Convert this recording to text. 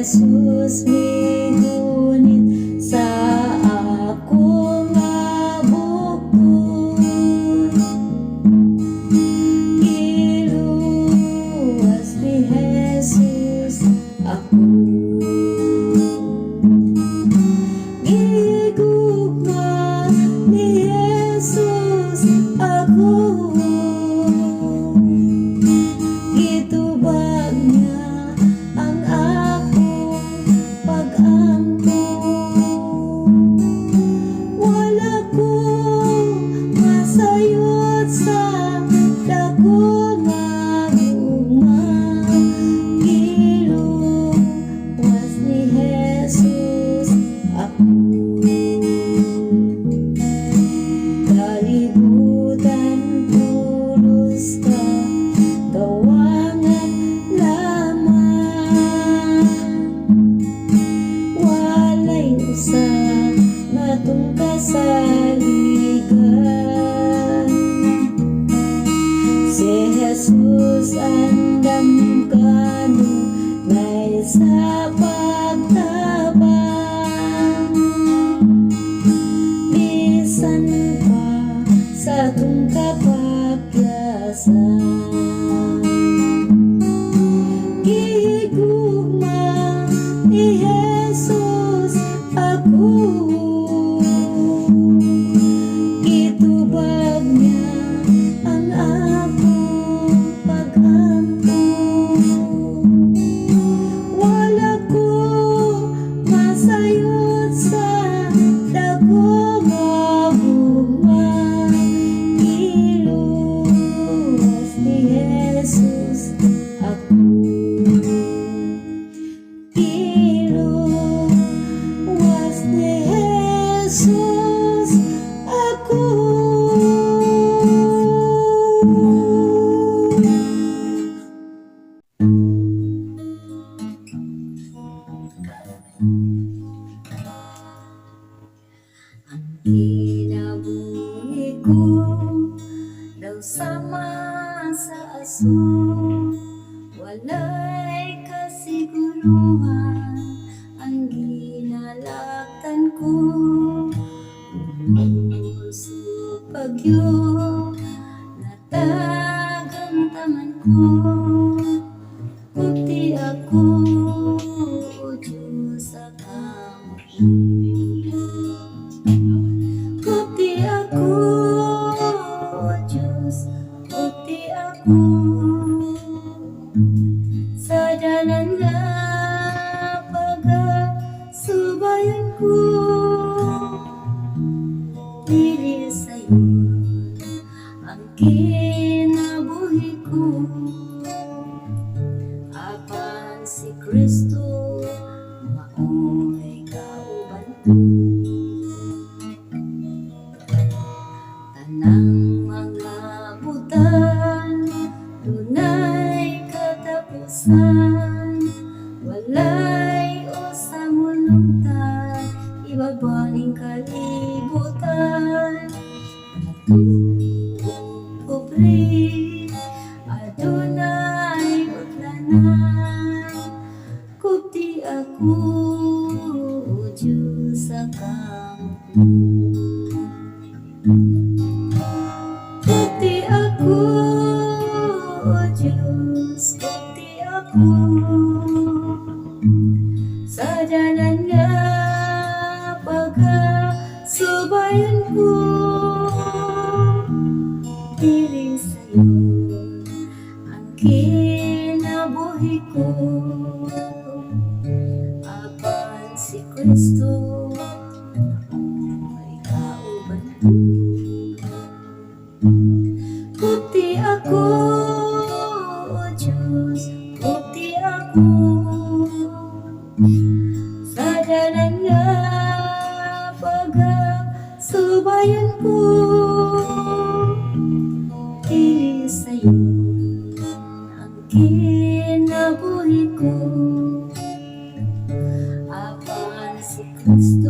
Jesus migunit sa akong abukod. Giluwas ni Jesus ako. Gigugma ni Jesus ako. Gitubag niya ang akong pag-ampun. Wala ko masayot sa dako nga gugma. Giluwas ni Jesus ako. Kalibutan pulos ka, gawangan lamang. Walay usa nga tungka sa ligan. Si Jesus andam kanu may sa pagtabang. Bisan pa sa atong kapagyasan. Gihigugma ni Jesus ako. Gitubag niya ang akong pag-ampun. Wala ko masayot sa dako nga gugma. Giluwas ni Jesus ako. Giluwas ni Jesus ako. Ang kinabuhi ko daw sama sa aso. Walay kasiguruhan ang ginalaktan ko. Puso pagyo natagamtaman ko. Puti ako o Diyos sa kampo. Puti ako o Diyos, puti ako. Sa dalan nga pagasubayan ko. Dili sa'yo ang kinabuhi ko. Apan si Kristo mao'y kauban ko. Tanang mga butan dunay katapusan. Walay usa mulungtan ibabaning kalibutan. Kupri adunay utlanan. Kupti ako o Diyos sa kampo. Kupti ako o Diyos, kupti ako. Sa dalan nga pagasubayan ko. Dili sa'yo ang kinabuhi ko. Apan si Kristo ay kauban ko. Kupti ako o Diyos, kupti ako. Sa dalan nga pagasubayan ko. Dili sa'yo ang kinabuhi ko. Apan si Kristo